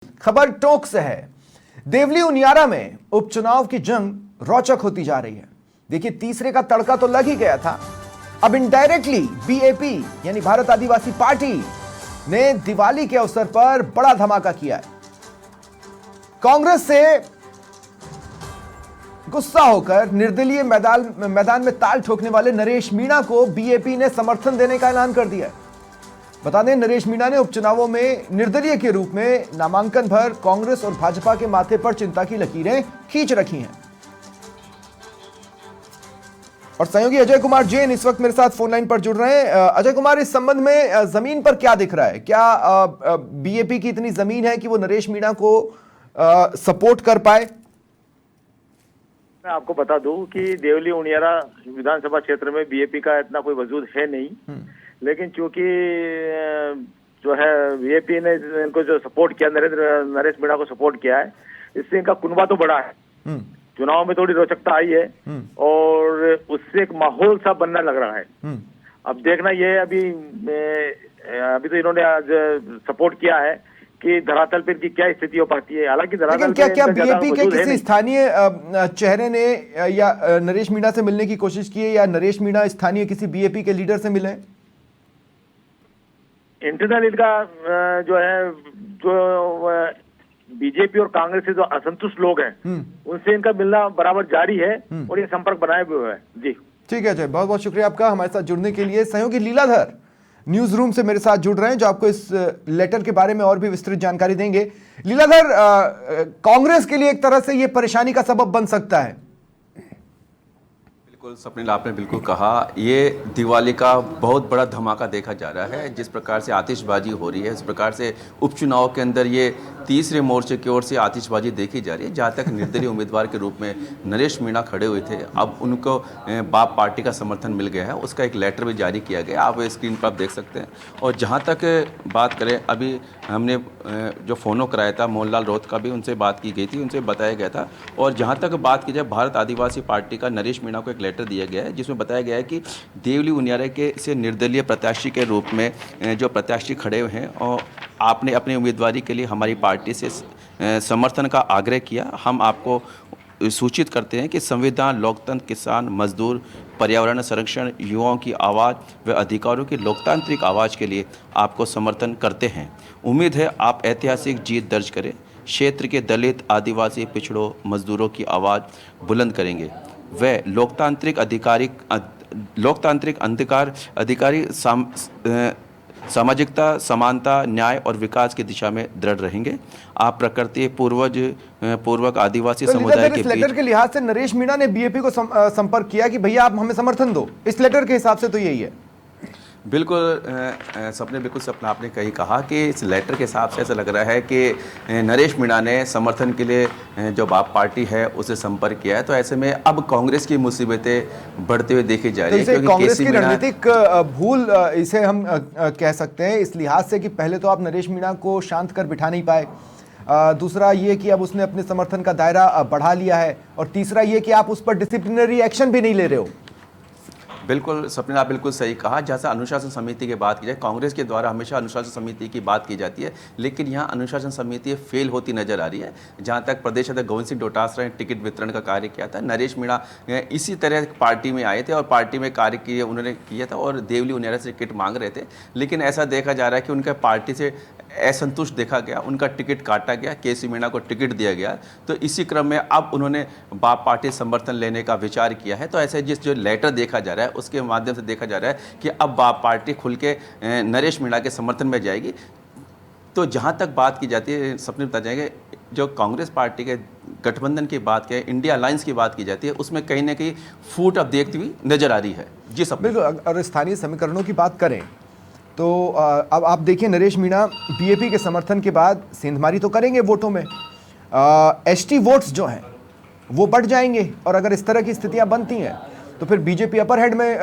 खबर टोंक से है। देवली उनियारा में उपचुनाव की जंग रोचक होती जा रही है। देखिए, तीसरे का तड़का तो लग ही गया था। अब इनडायरेक्टली बीएपी यानी भारत आदिवासी पार्टी ने दिवाली के अवसर पर बड़ा धमाका किया है। कांग्रेस से गुस्सा होकर निर्दलीय मैदान में ताल ठोकने वाले नरेश मीणा को बीएपी ने समर्थन देने का ऐलान कर दिया है। बता दें, नरेश मीणा ने उपचुनावों में निर्दलीय के रूप में नामांकन भर कांग्रेस और भाजपा के माथे पर चिंता की लकीरें खींच रखी हैं। और सहयोगी अजय कुमार जैन इस वक्त मेरे साथ फोन लाइन पर जुड़ रहे हैं। अजय कुमार, इस संबंध में जमीन पर क्या दिख रहा है? क्या बीएपी की इतनी जमीन है कि वो नरेश मीणा को सपोर्ट कर पाए? मैं आपको बता दूं कि देवली उनियारा विधानसभा क्षेत्र में बीएपी का इतना कोई वजूद है नहीं, लेकिन चूंकि जो है बीएपी ने इनको जो सपोर्ट किया, नरेश मीणा को सपोर्ट किया है, इससे इनका कुनबा तो बड़ा है। चुनाव में थोड़ी रोचकता आई है और उससे एक माहौल सा बनना लग रहा है। अब देखना ये अभी तो इन्होंने आज सपोर्ट किया है कि धरातल पर की क्या स्थिति हो पाती है। हालांकि धरातल क्या बीएपी के किसी स्थानीय चेहरे ने या नरेश मीणा से मिलने की कोशिश की है, या नरेश मीणा स्थानीय किसी बीएपी के लीडर से मिले? इंटरनल इनका जो बीजेपी और कांग्रेस से जो असंतुष्ट लोग हैं उनसे इनका मिलना बराबर जारी है और ये संपर्क बनाए हुए हैं। जी ठीक है अजय, बहुत बहुत शुक्रिया आपका हमारे साथ जुड़ने के लिए। सहयोगी लीलाधर न्यूज रूम से मेरे साथ जुड़ रहे हैं, जो आपको इस लेटर के बारे में और भी विस्तृत जानकारी देंगे। लीलाधर, कांग्रेस के लिए एक तरह से ये परेशानी का सबब बन सकता है। बिल्कुल स्वप्निल, आपने बिल्कुल कहा, ये दिवाली का बहुत बड़ा धमाका देखा जा रहा है। जिस प्रकार से आतिशबाजी हो रही है, इस प्रकार से उपचुनाव के अंदर ये तीसरे मोर्चे की ओर से आतिशबाजी देखी जा रही है। जहाँ तक निर्दलीय उम्मीदवार के रूप में नरेश मीणा खड़े हुए थे, अब उनको बाप पार्टी का समर्थन मिल गया है। उसका एक लेटर भी जारी किया गया, आप स्क्रीन पर आप देख सकते हैं। और जहाँ तक बात करें, अभी हमने जो फ़ोनो कराया था मोहनलाल रोहत का भी उनसे बात की गई थी, उनसे बताया गया था। और जहाँ तक बात की जाए भारत आदिवासी पार्टी का, नरेश मीणा को एक लेटर दिया गया है जिसमें बताया गया है कि देवली उनियारा के से निर्दलीय प्रत्याशी के रूप में जो प्रत्याशी खड़े हुए हैं और आपने अपनी उम्मीदवारी के लिए हमारी पार्टी से समर्थन का आग्रह किया। हम आपको सूचित करते हैं कि संविधान, लोकतंत्र, किसान, मजदूर, पर्यावरण संरक्षण, युवाओं की आवाज़ व अधिकारों की लोकतांत्रिक आवाज़ के लिए आपको समर्थन करते हैं। उम्मीद है आप ऐतिहासिक जीत दर्ज करें, क्षेत्र के दलित, आदिवासी, पिछड़ों, मजदूरों की आवाज़ बुलंद करेंगे। वे लोकतांत्रिक अधिकारी सामाजिकता, समानता, न्याय और विकास की दिशा में दृढ़ रहेंगे। आप प्रकृति पूर्वक आदिवासी समुदाय के बीच। लेटर के लिहाज से नरेश मीणा ने बीएपी को संपर्क किया कि भैया आप हमें समर्थन दो। इस लेटर के हिसाब से तो यही है। बिल्कुल सपना आपने कही कहा कि इस लेटर के हिसाब से ऐसा लग रहा है कि नरेश मीणा ने समर्थन के लिए जो बाप पार्टी है उसे संपर्क किया है। तो ऐसे में अब कांग्रेस की मुसीबतें बढ़ते हुए देखी जा रही है, क्योंकि कांग्रेस की रणनीतिक भूल इसे हम कह सकते हैं, इस लिहाज से कि पहले तो आप नरेश मीणा को शांत कर बिठा नहीं पाए, दूसरा ये कि अब उसने अपने समर्थन का दायरा बढ़ा लिया है, और तीसरा ये कि आप उस पर डिसिप्लिनरी एक्शन भी नहीं ले रहे हो। बिल्कुल स्वप्निल, आप बिल्कुल सही कहा। जैसा अनुशासन समिति की बात की जाए, कांग्रेस के द्वारा हमेशा अनुशासन समिति की बात की जाती है, लेकिन यहाँ अनुशासन समिति फेल होती नजर आ रही है। जहाँ तक प्रदेश अध्यक्ष गोविंद सिंह डोटासरा ने टिकट वितरण का कार्य किया था, नरेश मीणा इसी तरह पार्टी में आए थे और पार्टी में कार्य किए उन्होंने किया था और देवली उनियारा से टिकट मांग रहे थे। लेकिन ऐसा देखा जा रहा है कि उनका पार्टी से असंतुष्ट देखा गया, उनका टिकट काटा गया, केसी मीणा को टिकट दिया गया। तो इसी क्रम में अब उन्होंने बाप पार्टी समर्थन लेने का विचार किया है। तो ऐसे जो लेटर देखा जा रहा है उसके माध्यम से देखा जा रहा है कि अब बाप पार्टी खुल के नरेश मीणा के समर्थन में जाएगी। तो जहाँ तक बात की जाती है, सपने बता जाएंगे, जो कांग्रेस पार्टी के गठबंधन की बात की, इंडिया अलायंस की बात की जाती है, उसमें कहीं ना कहीं फूट अब देखती हुई नजर आ रही है। जी सब बिल्कुल। अगर स्थानीय समीकरणों की बात करें तो अब आप देखिए, नरेश मीणा बीएपी के समर्थन के बाद सेंधमारी तो करेंगे वोटों में, एसटी वोट्स जो हैं वो बढ़ जाएंगे, और अगर इस तरह की स्थितियां बनती हैं तो फिर बीजेपी अपर हेड में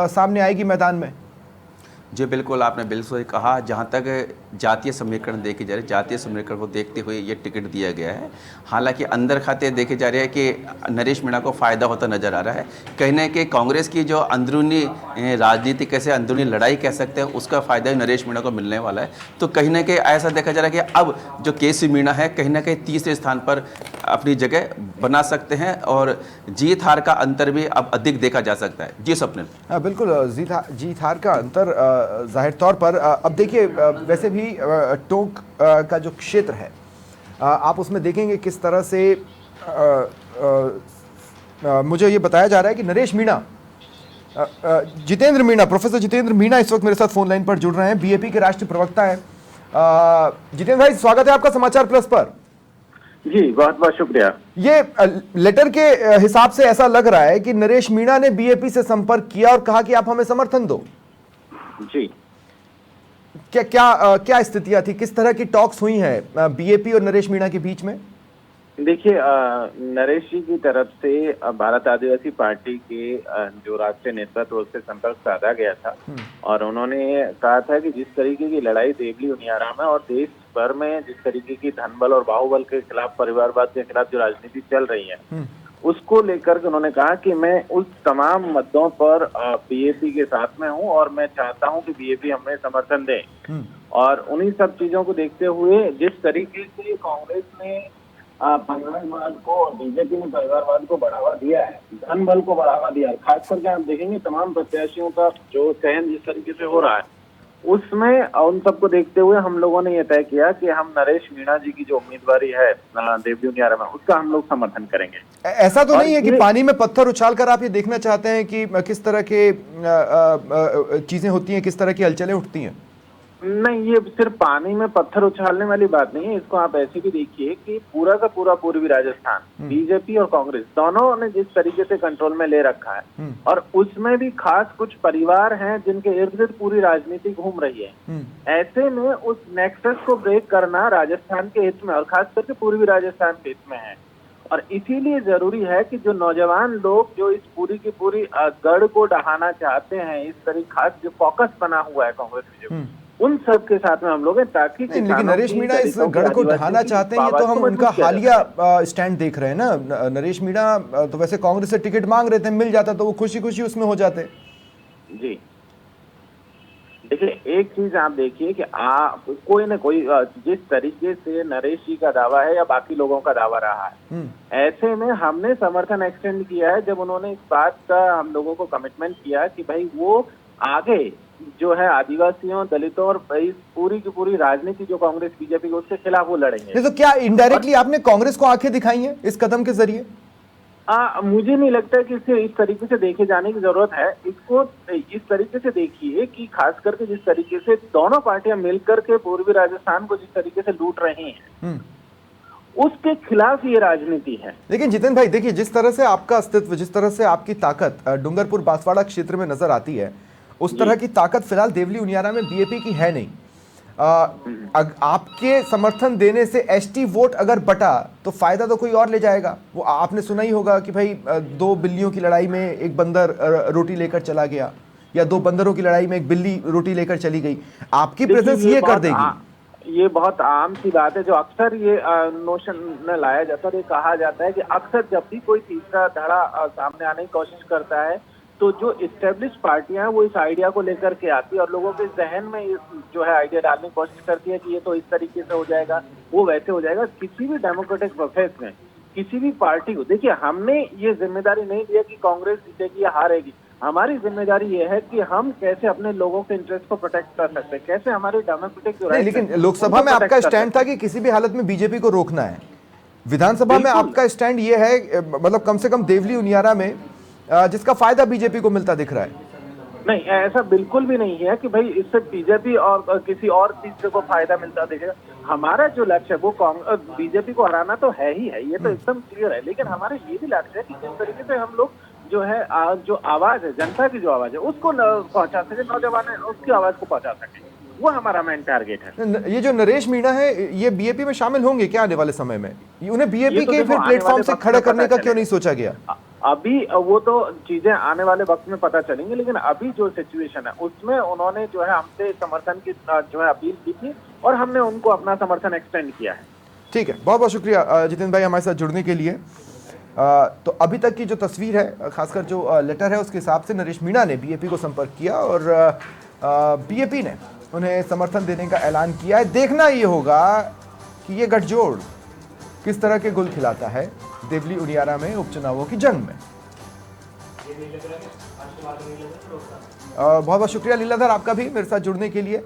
सामने आएगी मैदान में। जी बिल्कुल, आपने बिल्कुल सही कहा। जहाँ तक जातीय समीकरण देखे जा रहे हैं, जातीय समीकरण को देखते हुए ये टिकट दिया गया है। हालांकि अंदर खाते देखे जा रहे हैं कि नरेश मीणा को फ़ायदा होता नज़र आ रहा है। कहीं ना कहीं कांग्रेस की जो अंदरूनी राजनीति, कैसे अंदरूनी लड़ाई कह सकते हैं, उसका फ़ायदा ही नरेश मीणा को मिलने वाला है। तो कहीं ना कहीं ऐसा देखा जा रहा है कि अब जो केसी मीणा है कहीं ना कहीं तीसरे स्थान पर अपनी जगह बना सकते हैं और जीत हार का अंतर भी अब अधिक देखा जा सकता है। जी स्वप्निल। बिल्कुल, जीत हार का अंतर जाहिर तौर पर अब देखिए, वैसे भी टोंक का जो क्षेत्र है, आप उसमें देखेंगे किस तरह से मुझे ये बताया जा रहा है कि नरेश मीणा, जितेंद्र मीणा, प्रोफेसर जितेंद्र मीणा इस वक्त मेरे साथ फोन लाइन पर जुड़ रहे हैं, बीएपी के राष्ट्रीय प्रवक्ता है। जितेंद्र भाई, स्वागत है आपका समाचार प्लस पर। जी बहुत बहुत शुक्रिया। ये लेटर के हिसाब से ऐसा लग रहा है कि नरेश मीणा ने बीएपी से संपर्क किया और कहा कि आप हमें समर्थन दो। जी, क्या स्थितियां थी, किस तरह की टॉक्स हुई हैं बीएपी और नरेश मीणा के बीच में? देखिए, नरेश जी की तरफ से भारत आदिवासी पार्टी के जो राष्ट्रीय नेतृत्व से संपर्क साधा गया था और उन्होंने कहा था कि जिस तरीके की लड़ाई देवली उनियारा में और देश भर में जिस तरीके की धनबल और बाहुबल के खिलाफ, परिवारवाद के खिलाफ जो राजनीति चल रही है, उसको लेकर के उन्होंने कहा कि मैं उस तमाम मुद्दों पर बीएपी के साथ में हूं और मैं चाहता हूं कि बीएपी हमें समर्थन दे। और उन्हीं सब चीजों को देखते हुए जिस तरीके से कांग्रेस ने परिवारवाद को और बीजेपी ने परिवारवाद को बढ़ावा दिया है, धन बल को बढ़ावा दिया है, खास करके आप देखेंगे तमाम प्रत्याशियों का जो चयन जिस तरीके से हो रहा है, उसमें उन सबको देखते हुए हम लोगों ने ये तय किया कि हम नरेश मीणा जी की जो उम्मीदवारी है देवली उनियारा में, उसका हम लोग समर्थन करेंगे। ऐसा तो नहीं है कि पानी में पत्थर उछालकर आप ये देखना चाहते हैं कि किस तरह के चीजें होती हैं, किस तरह की हलचलें उठती हैं? नहीं, ये सिर्फ पानी में पत्थर उछालने वाली बात नहीं है। इसको आप ऐसे भी देखिए कि पूरा का पूरा पूर्वी राजस्थान बीजेपी और कांग्रेस दोनों ने जिस तरीके से कंट्रोल में ले रखा है, और उसमें भी खास कुछ परिवार हैं जिनके इर्द गिर्द पूरी राजनीति घूम रही है। ऐसे में उस नेक्सस को ब्रेक करना राजस्थान के हित में और खास करके पूर्वी राजस्थान के हित में है। और इसीलिए जरूरी है कि जो नौजवान लोग जो इस पूरी की पूरी गढ़ को ढहाना चाहते हैं, इस तरीके खास जो फोकस बना हुआ है कांग्रेस में, उन सब के साथ में हम लोग हैं, ताकि लेकिन नरेश मीणा इस गढ़ को ढहाना चाहते हैं, ये तो हम उनका हालिया स्टैंड देख रहे हैं ना। नरेश मीणा तो वैसे कांग्रेस से टिकट मांग रहे थे, मिल जाता तो वो खुशी खुशी उसमें हो जाते। जी देखिए, एक चीज आप देखिए कि कोई न कोई जिस तरीके से नरेश जी का दावा है या बाकी लोगों का दावा रहा है, ऐसे में हमने समर्थन एक्सटेंड किया है जब उन्होंने इस बात का हम लोगों को कमिटमेंट किया कि भाई वो आगे जो है आदिवासियों, दलितों और इस पूरी की पूरी राजनीति जो कांग्रेस बीजेपी के, उसके खिलाफ वो लड़ेंगे। तो क्या इनडायरेक्टली आपने कांग्रेस को आंखें दिखाई हैं इस कदम के जरिए? मुझे नहीं लगता है कि इसे इस तरीके से देखे जाने की जरूरत है। इसको इस तरीके से देखिए कि खास करके जिस तरीके से दोनों पार्टियां मिलकर के पूर्वी राजस्थान को जिस तरीके से लूट रही हैं, उसके खिलाफ ये राजनीति है। लेकिन जितेंद्र भाई देखिए, जिस तरह से आपका अस्तित्व, जिस तरह से आपकी ताकत डूंगरपुर बांसवाड़ा क्षेत्र में नजर आती है, उस तरह की ताकत फिलहाल देवली उनियारा में बीएपी की है नहीं। आपके समर्थन देने से एसटी वोट अगर बटा तो फायदा तो कोई और ले जाएगा। वो आपने सुना ही होगा कि भाई 2 बिल्लियों की लड़ाई में एक बंदर रोटी लेकर चला गया, या 2 बंदरों की लड़ाई में एक बिल्ली रोटी लेकर चली गई। आपकी प्रेजेंस ये कर देगी। ये बहुत आम सी बात है, जो अक्सर ये नोशन में लाया जाता है। ये कहा जाता है कि अक्सर जब भी कोई तीसरा धड़ा सामने आने की कोशिश करता है, तो जो इस्टेब्लिश पार्टियां वो इस आइडिया को लेकर के आती है और लोगों के जहन में जो है आइडिया डालने की कोशिश करती है कि ये तो इस तरीके से हो जाएगा, वो वैसे हो जाएगा। किसी भी डेमोक्रेटिक प्रोसेस में किसी भी पार्टी को, देखिए, हमने ये जिम्मेदारी नहीं दिया कि कांग्रेस जीतेगी या हारेगी। हमारी जिम्मेदारी ये है कि हम कैसे अपने लोगों के इंटरेस्ट को प्रोटेक्ट कर सकते हैं, कैसे हमारे डेमोक्रेटिक जो नहीं। लेकिन लोकसभा में आपका स्टैंड था कि किसी भी हालत में बीजेपी को रोकना है। विधानसभा में आपका स्टैंड ये है, मतलब कम से कम देवली उनियारा में, जिसका फायदा बीजेपी को मिलता दिख रहा है। नहीं, ऐसा बिल्कुल भी नहीं है कि भाई इससे बीजेपी और किसी और तीसरे को फायदा मिलता दिखेगा। हमारा जो लक्ष्य है वो बीजेपी को हराना तो है ही है, ये तो एकदम क्लियर है। लेकिन हमारा ये भी लक्ष्य है कि जिस तरीके से हम लोग जो है जो आवाज है, जनता की जो आवाज है, उसको पहुंचा सके, नौजवान है उसकी आवाज को पहुंचा सके, वो हमारा मेन टारगेट है। ये जो नरेश मीणा है, ये बीएपी में शामिल होंगे क्या आने वाले समय में? उन्हें बीएपी के फिर प्लेटफॉर्म से खड़ा करने का क्यों नहीं सोचा गया? अभी वो तो चीजें आने वाले वक्त में पता चलेंगी, लेकिन अभी जो सिचुएशन है उसमें उन्होंने जो है हमसे समर्थन की जो है अपील की थी और हमने उनको अपना समर्थन एक्सटेंड किया है। ठीक है, बहुत बहुत शुक्रिया जितेंद्र भाई हमारे साथ जुड़ने के लिए। तो अभी तक की जो तस्वीर है, खासकर जो लेटर है, उसके हिसाब से नरेश मीणा ने बीएपी को संपर्क किया और बीएपी ने उन्हें समर्थन देने का ऐलान किया है। देखना ये होगा कि ये गठजोड़ किस तरह के गुल खिलाता है देवली उनियारा में उपचुनावों की जंग में। बहुत बहुत शुक्रिया लीलाधर आपका भी मेरे साथ जुड़ने के लिए।